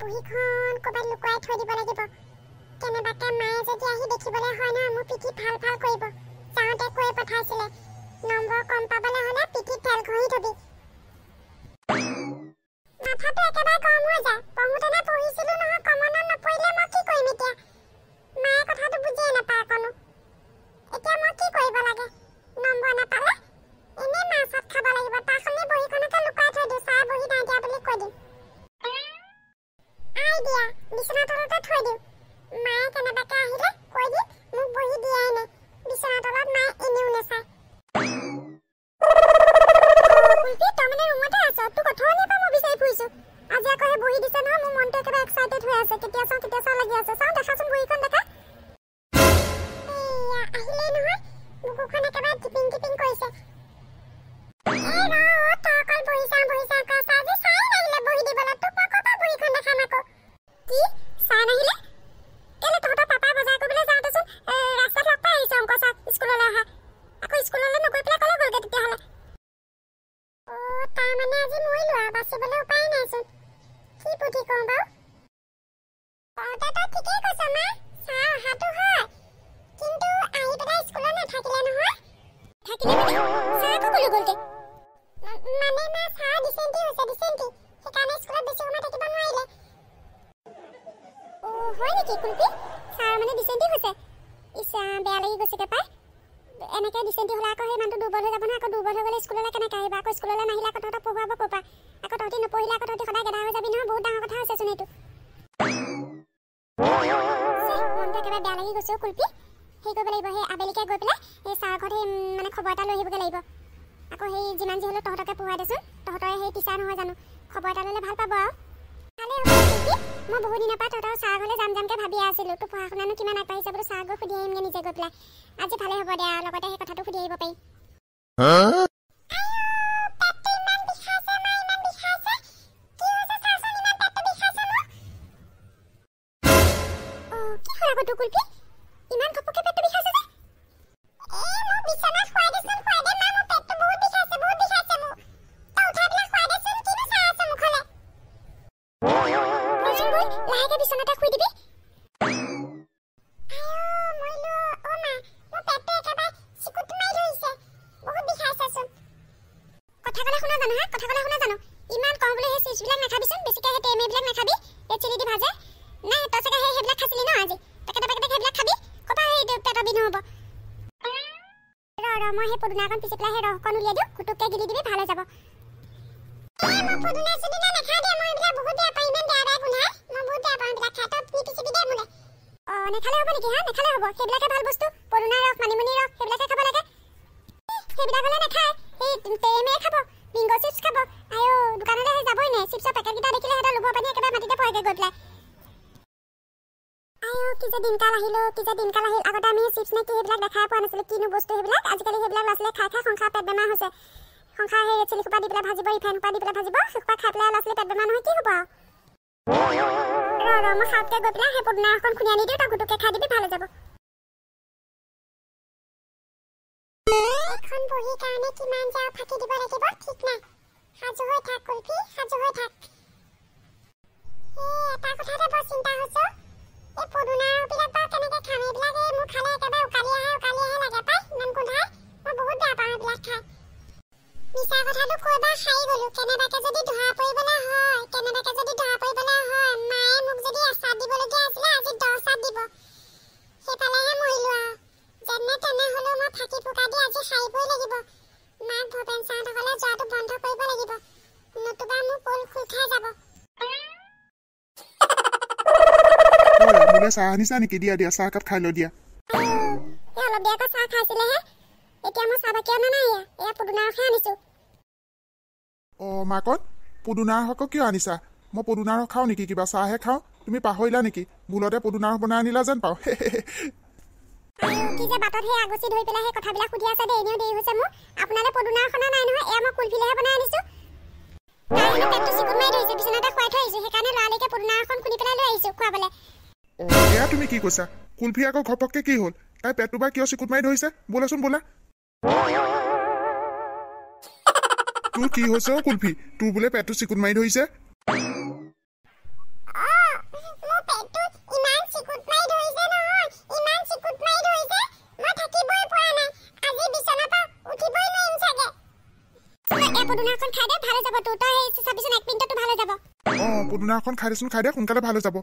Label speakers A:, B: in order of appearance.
A: বহিখন কবাত লুকুৱাই থৈ দিব লাগিব কেনেবাকে মায়ে যদি আহি দেখিবলৈ হয় না মোৰ পিঠি ভাল কৰিব যাওঁতে কৈ পঠাইছিলে নম্বৰ কম পাবলৈ হলে পিঠিত তেল ঘঁহি থবি মাথাটো একেবাৰে গৰম হৈ যায় পঢ়োতেনে পঢ়িছিলো নহয় কমনত নপৰিলে মই কি কৰিম এতিয়া মায়ে কথাটো বুজিয়ে নাপায় কোনো এতিয়া মই কি কৰিব লাগে নম্বৰ নাপালে এনে মাছত খাব লাগিব তাখনে বহিখনকে লুকুৱাই থৈ দিওঁ চাই বহি নাই দিয়া বুলি কৈ দিম আইডিয়া বিছনা তলতে থৈ দিওঁ মায়ে কেনেবাকে আহিলে কৈ দিম মোক বহি দিয়াই নাই বিছনা তলত মায়ে এনেও নাচায় কুলপি তই মানে ৰুমতে আছ তোক অথনিৰ পৰা মই বিচাৰি ফুৰিছো আজি আকৌ হে বহি দিছে নহয় মোৰ মনটো একেবাৰে এক্সাইটেড হৈ আছে কেতিয়া চাওঁ লাগি আছে চাওঁ দেখাচোন বহিখন দেখা আহিলে নহয় বুকুখন একেবাৰে টিপিং কৰিছে এই ৰ তই অকল বহি চাওঁ কৈছা আজি চাই নাহিলে বহি দিবলৈ তোক মই ক'ৰ পৰা বহিখন দেখাম আকৌ কি চাই নাহিলে কেলে তহঁতৰ পাপাই বজাৰ কৰিবলৈ যাওঁতেচোন ৰাস্তাত লগ পাই আহিছে অংক ছাৰ স্কুললৈ অহা আকৌ স্কুললৈ নগৈ পেলাই ক'লৈ গ'লগৈ তেতিয়াহ'লে তাৰ মানে আজি মৰিলো আৰু বাচিবলৈ উপায় নাইচোন কি বুদ্ধি কওঁ বাৰু তই ঠিকেই কৈছ মা ছাৰ অহাটো হয় কিন্তু আহি পেলাই স্কুলত নাথাকিলে নহয় থাকিলে মানে ছাৰ আকৌ ক'লৈ গ'লগৈ মানে মা ছাৰ ডিচেণ্টি সেইকাৰণে স্কুলত বেছি সময় থাকিব নোৱাৰিলে হয় নেকি কুলপি ছাৰ মানে ডিচেণ্টি হৈছে ইচ্ছা বেয়া লাগি গৈছেগৈ পাই এনেকৈ ডিচেণ্টি হ'লে আকৌ সেই মানুহটো দুৰ্বল হৈ যাব নহয় আকৌ দুৰ্বল হৈ গ'লে স্কুললৈ কেনেকৈ আহিব আকৌ স্কুললৈ নাহিলে আকৌ তহঁতক পঢ়ুৱাব ক'ৰ পৰা আকৌ তহঁতি নপঢ়িলে আকৌ তহঁতি সদায় গেধা হৈ যাবি নহয় বহুত ডাঙৰ কথা হৈছেচোন এইটো মনটো একেবাৰে বেয়া লাগি গৈছে কুলপি সেই কৰিব লাগিব সেই আবেলিকে গৈ পেলাই সেই ছাৰ ঘৰত সেই মানে খবৰ এটা লৈ আহিবগৈ লাগিব আকৌ সেই যিমান যি হ'লেও তহঁতকে পঢ়ুৱাই দেচোন তহঁতৰে সেই টিচাৰ নহয় জানো খবৰ এটা ল'লে ভাল পাব আৰু ভালেই হ'ব কুলপি মই বহুত দিনৰ পৰা তহঁতৰ ছাৰ ঘৰলৈ যামকৈ ভাবিয়ে আছিলোঁ তোৰ পঢ়া শুনানো কিমান আগবাঢ়িছে বোলো ছাৰ গৈ সুধি আহিমগৈ নিজে গৈ পেলাই আজি ভালে হ'ব দে আৰু লগতে সেই কথাটো সুধি আহিব পাৰিম কুলপি ইমান ঘপকে পেটটো বিষাইছে যে মোক বিছনাত শুৱাই দেচোন শুৱাই দে মা মোৰ পেটটো বহুত বিষাইছে মোৰ তই উঠাই পেলাই শুৱাই দেচোন কিনো চাই আছে মুখলে বলচোন বল লাহেকে বিছনাতে শুই দিবি মইলো অ মা মোৰ পেটটো একেবাৰে চিকুট মাৰি ধৰিছে বহুত বিষাইছেচোন কথা ক'লে শুনা জানো ইমান কওঁ বোলে সেই চিপছবিলাক নাখাবিচোন বেছিকৈ সেই টেমেবিলাক নাখাবি ৰেড চিলি দি ভাজে নাই তই চাগে সেইবিলাক খাইছিলি ন আজি সেইবিলাক খাবি ক'পা সেই পেটৰ বিষ নহ'ব মই সেই পদুনাকণ পিচি পেলাই সেই ৰসকণ উলিয়াই দিওঁ কুটুককৈ গিলি দিবি ভাল হৈ যাব মই পদুনা চদুনা নাখাওঁ দে মই এইবিলাক বহুত বেয়া পাওঁ ইমান বেয়া গোন্ধাই মই বহুত বেয়া পাওঁ এইবিলাক খাই তই পিচিবি দে মোলে নেখালে হ'ব নেকি নেখালে হ'ব সেইবিলাকে ভাল বস্তু পদুনাৰ ৰস মানিমুনি ৰস সেইবিলাকে খাব লাগে সেইবিলাক হ'লে নাখায় সেই টেমে খাব বিংগো চিপছ খাব আয়ো দোকানলৈ সেই যাবই নাই চিপছৰ পেকেটকেইটা দেখিলে সিহঁতৰ লোভৰ পানী একেবাৰে মাটিতে পৰেগৈ গৈ পেলাই কি যে দিনকাল আহিল আগতে আমি চিপছ নে কি সেইবিলাক দেখাই পোৱা নাছিলোঁ কিনো বস্তু সেইবিলাক আজিকালি সেইবিলাক ল'ৰা ছোৱালীয়ে খাই সংসাৰ পেট বেমাৰ হৈছে সংসাৰ সেই ৰেড চিলি সোপা দি পেলাই ভাজিব ৰিফাইন সোপা দি পেলাই ভাজিব সেইসোপা খাই পেলাই ল'ৰা ছোৱালী পেট বেমাৰ নহয় কি হ'ব আৰু মই খাওঁতে গৈ পেলাই সেই পদুনা এখন খুন্দি আনি দিওঁ তই গুটুকে খাই দিবি ভাল হৈ যাব এখন বহি কাৰণে কিমান যাওঁ ফাঁকি দিব লাগিব ঠিক নাই সাজু হৈ থাক কুলপি সাজু হৈ থাক এটা কথাতে বৰ চিন্তা হৈছে এই পদুনাবিলাক বাৰু কেনেকৈ খাম এইবিলাক মোৰ খালে একেবাৰে উকালি আহে লাগে পাই ইমান গোন্ধাই মই বহুত বেয়া পাওঁ এইবিলাক খাই মিছা কথাটো কৈ বা খাই গ'লোঁ কেনেবাকে যদি ধৰা পৰিবলৈ হয় মায়ে মোক যদি এচাত দিবলগীয়া আছিলে আজি 10 চাত দিব সেইফালেহে মৰিলোঁ আৰু যেনে তেনে হ'লেও মই ফাঁকি ফুকা দি আজি খাইবই লাগিব মাক ভৱেন ছাৰহঁতলৈ যোৱাটো বন্ধ কৰিব লাগিব নতুবা মোৰ পোল খোল খাই যাব
B: মোলে চাহ আনিছা নেকি দিয়া চাহ কাপ খাই ল দিয়া
A: অলপ দিয়াকৈ চাহ খাইছিলেহে এতিয়া মই চাহ বাকী অনা নাই এয়া পদুনাৰ ৰসহে আনিছোঁ
B: মাকত পদুনাৰ ৰস কিয় আনিছা মই পদুনাৰ ৰস খাওঁ নেকি কিবা চাহহে খাওঁ তুমি পাহৰিলা নেকি ভুলতে পদুনাৰ ৰস বনাই আনিলা যেন পাওঁ
A: কি যে বাটত সেই আগচি ধৰি পেলাই সেই কথাবিলাক সুধি আছে দেই এনেও দেৰি হৈছে মোৰ আপোনালে পদুনাৰ ৰস অনা নাই নহয় এয়া মই কুলফিলেহে বনাই আনিছোঁ পেটটো চিকুট মাৰি ধৰিছে বিচনাতে শুৱাই থৈ আহিছোঁ সেইকাৰণে লৰালৰিকে পদুনাৰ ৰসখন খুন্দি পেলাই লৈ আহিছোঁ খুৱাবলৈ
B: এয়া তুমি কি কৈছা কুলফি আকৌ ঘপককে কি হ'ল তাই পেটটো বা কিয় চিকুট মাৰি ধৰিছে বোলাচোন বোলা তোৰ কি হৈছে কুলফি তোৰ বোলে পেটটো চিকুট মাৰি ধৰিছে
A: পদুনাখন খাই দে ভাল যাব তো তই চাবিচোন 1 মিনিটতো ভাল যাব
B: পদুনাখন খাই দেচোন খাই দে সোনকালে ভাল হৈ যাব